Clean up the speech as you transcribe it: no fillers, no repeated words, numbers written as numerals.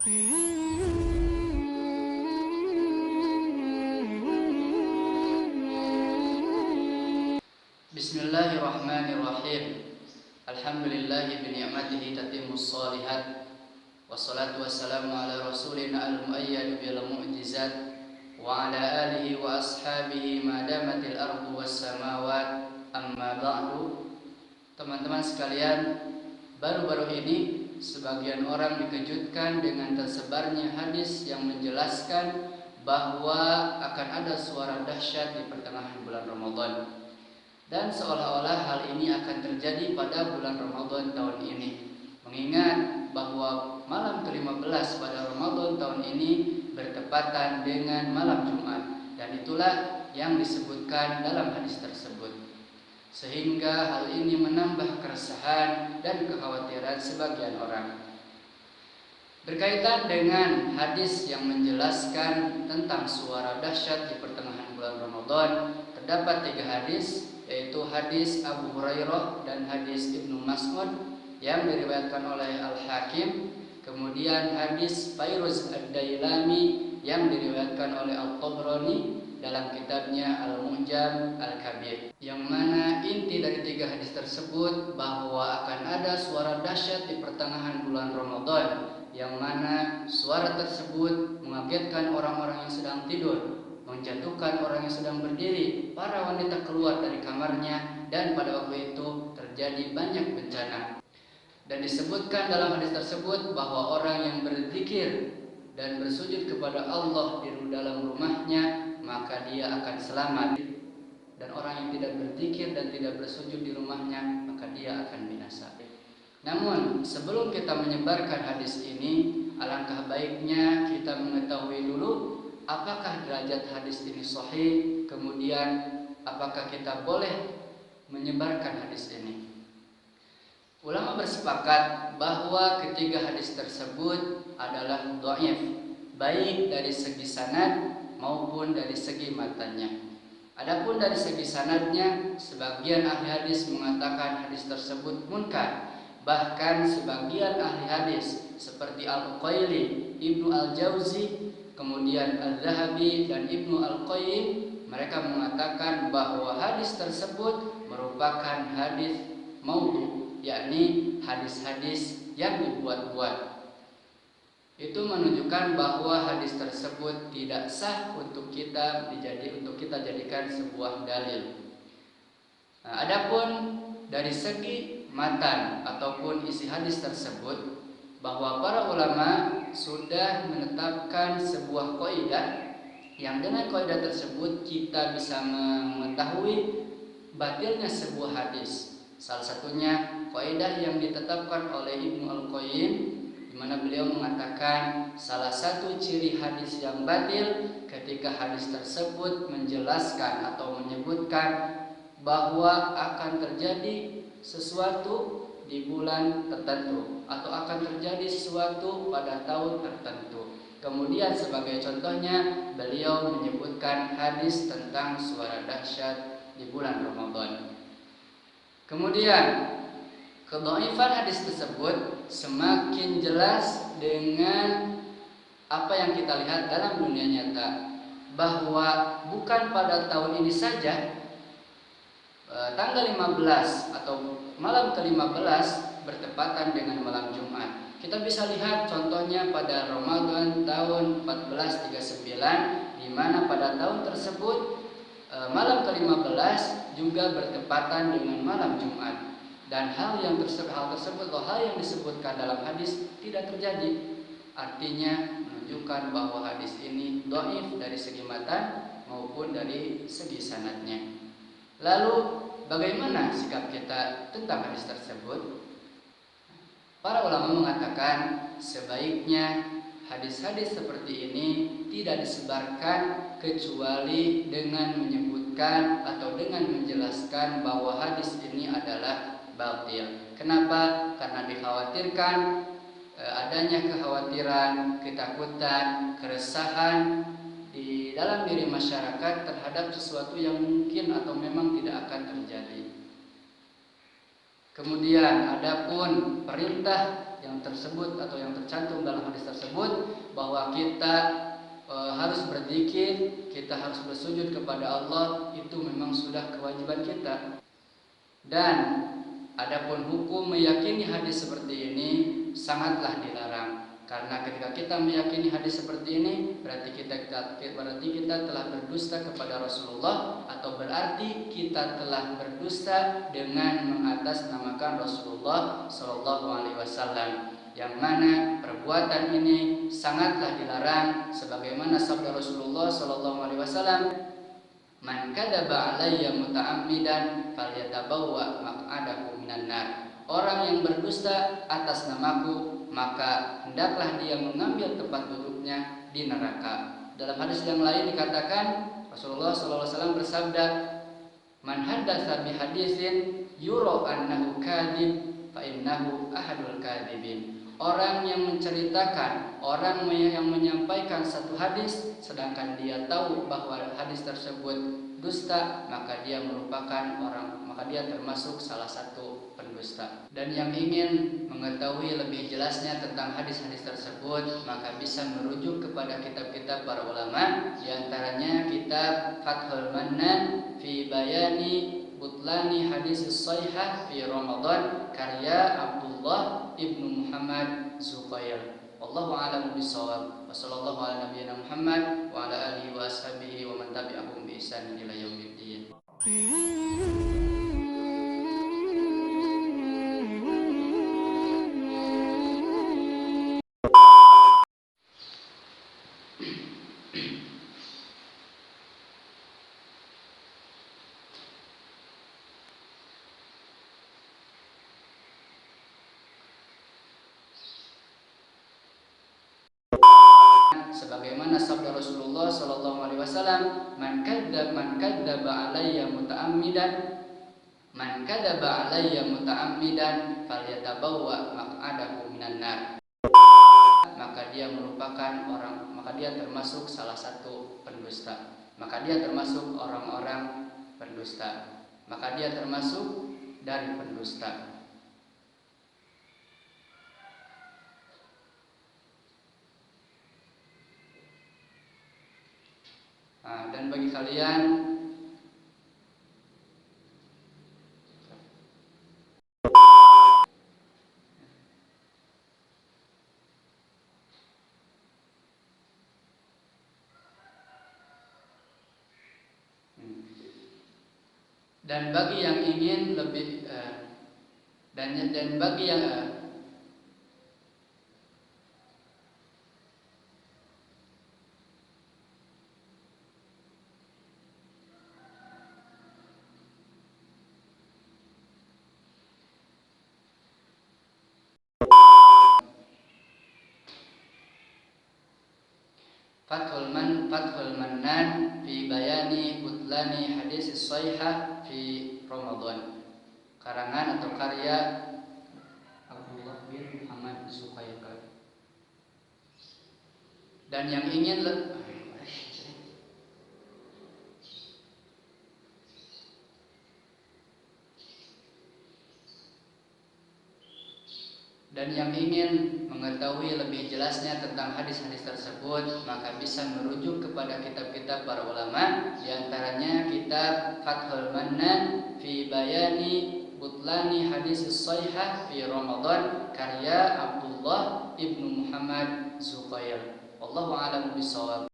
Bismillahirrahmanirrahim. Alhamdulillahi bini'matihi tatimmus shalihat. Wassalatu wassalamu ala rasulina al-mu'ayyad bil mu'jizat wa ala alihi wa ashabihi ma damatil ardu was samawat. Amma ba'du. Teman-teman sekalian, baru-baru ini sebagian orang dikejutkan dengan tersebarnya hadis yang menjelaskan bahwa akan ada suara dahsyat di pertengahan bulan Ramadan. Dan seolah-olah hal ini akan terjadi pada bulan Ramadan tahun ini. Mengingat bahwa malam ke-15 pada Ramadan tahun ini bertepatan dengan malam Jumat. Dan itulah yang disebutkan dalam hadis tersebut. Sehingga hal ini menambah keresahan dan kekhawatiran sebagian orang. Berkaitan dengan hadis yang menjelaskan tentang suara dahsyat di pertengahan bulan Ramadan, terdapat 3 hadis, yaitu hadis Abu Hurairah dan hadis Ibnu Mas'ud yang diriwayatkan oleh Al-Hakim, kemudian hadis Fairuz Ad-Dailami yang diriwayatkan oleh Al-Tabrani dalam kitabnya Al-Mu'jam Al-Kabir, yang mana inti dari 3 hadis tersebut bahwa akan ada suara dahsyat di pertengahan bulan Ramadan, yang mana suara tersebut mengagetkan orang-orang yang sedang tidur, menjatuhkan orang yang sedang berdiri, para wanita keluar dari kamarnya, dan pada waktu itu terjadi banyak bencana. Dan disebutkan dalam hadis tersebut bahwa orang yang berzikir dan bersujud kepada Allah di dalam rumahnya, maka dia akan selamat. Dan orang yang tidak berzikir dan tidak bersujud di rumahnya, maka dia akan binasa. Namun sebelum kita menyebarkan hadis ini, alangkah baiknya kita mengetahui dulu apakah derajat hadis ini sahih, kemudian apakah kita boleh menyebarkan hadis ini. Ulama bersepakat bahwa ketiga hadis tersebut adalah dhaif, baik dari segi sanad maupun dari segi matanya. Adapun dari segi sanadnya, sebagian ahli hadis mengatakan hadis tersebut munkar. Bahkan sebagian ahli hadis seperti Al-Uqaili, Ibnu Al-Jauzi, kemudian Al-Zahabi dan Ibnu Al-Qayyim, mereka mengatakan bahwa hadis tersebut merupakan hadis maudhu, yakni hadis-hadis yang dibuat-buat. Itu menunjukkan bahwa hadis tersebut tidak sah untuk kita jadikan sebuah dalil. Nah, adapun dari segi matan ataupun isi hadis tersebut, bahwa para ulama sudah menetapkan sebuah kaidah yang dengan kaidah tersebut kita bisa mengetahui batilnya sebuah hadis. Salah satunya kaidah yang ditetapkan oleh Ibnu Al-Qayyim, di mana beliau mengatakan salah satu ciri hadis yang batil ketika hadis tersebut menjelaskan atau menyebutkan bahwa akan terjadi sesuatu di bulan tertentu atau akan terjadi sesuatu pada tahun tertentu. Kemudian sebagai contohnya beliau menyebutkan hadis tentang suara dahsyat di bulan Ramadan. Kemudian kedhaifan hadis tersebut semakin jelas dengan apa yang kita lihat dalam dunia nyata, bahwa bukan pada tahun ini saja tanggal 15 atau malam ke-15 bertepatan dengan malam Jumat. Kita bisa lihat contohnya pada Ramadan tahun 1439, di mana pada tahun tersebut malam ke-15 juga bertepatan dengan malam Jumat. Dan hal yang disebutkan dalam hadis tidak terjadi. Artinya menunjukkan bahwa hadis ini dhaif dari segi matan maupun dari segi sanadnya. Lalu bagaimana sikap kita tentang hadis tersebut? Para ulama mengatakan sebaiknya hadis-hadis seperti ini tidak disebarkan kecuali dengan menyebutkan atau dengan menjelaskan bahwa hadis ini adalah batil. Kenapa? Karena dikhawatirkan adanya kekhawatiran, ketakutan, keresahan di dalam diri masyarakat terhadap sesuatu yang mungkin atau memang tidak akan terjadi. Kemudian adapun perintah yang tersebut atau yang tercantum dalam hadis tersebut, bahwa kita harus berzikir, kita harus bersujud kepada Allah, itu memang sudah kewajiban kita. Dan adapun hukum meyakini hadis seperti ini sangatlah dilarang, karena ketika kita meyakini hadis seperti ini berarti kita telah berdusta kepada Rasulullah, atau berarti kita telah berdusta dengan mengatasnamakan Rasulullah Shallallahu Alaihi Wasallam, yang mana perbuatan ini sangatlah dilarang, sebagaimana sabda Rasulullah Shallallahu Alaihi Wasallam, "Man kadzaba alayya muta'ammidan falyatabawwa maq'adahu minan nar." Orang yang berdusta atas namaku, maka hendaklah dia mengambil tempat duduknya di neraka. Dalam hadis yang lain dikatakan, Rasulullah SAW bersabda, "Man haddatsa bi hadisin yura annahu kadzib fa innahu ahadul kadzibin." Orang yang menceritakan, orang yang menyampaikan satu hadis sedangkan dia tahu bahwa hadis tersebut dusta, maka dia termasuk salah satu pendusta. Dan yang ingin mengetahui lebih jelasnya tentang hadis-hadis tersebut, maka bisa merujuk kepada kitab-kitab para ulama, di antaranya kitab Fathul Mannan fi Bayani Butlani Hadis Shahihah fi Ramadan karya Abdullah ibnu Muhammad Zubair. Wallahu a'lam bishawab. Wa sallallahu ala nabiyyina Muhammad wa ala alihi wa ashabihi wa man tabi'ahum bi ihsan ila yaumiddin. Sebagaimana sabda Rasulullah Shallallahu Alaihi Wasallam, man kadzaba alayya muta'ammidan falyatabawwa maq'adahu minan nar. Maka dia termasuk salah satu pendusta. Maka dia termasuk orang-orang pendusta. Maka dia termasuk dari pendusta. Dan bagi kalian dan bagi yang ingin lebih dan bagi yang Fathul Mannan fi Bayani Butlani Hadis Shahihah fi Ramadan, karangan atau karya Abdullah bin Muhammad Zubair. Dan yang ingin mengetahui lebih jelasnya tentang hadis-hadis tersebut, maka bisa merujuk kepada kitab-kitab para ulama, di antaranya kitab Fathul Mannan fi Bayani Butlani Hadis Shahihah fi Ramadan karya Abdullah ibnu Muhammad Zubair. Wallahu a'lam bishawab.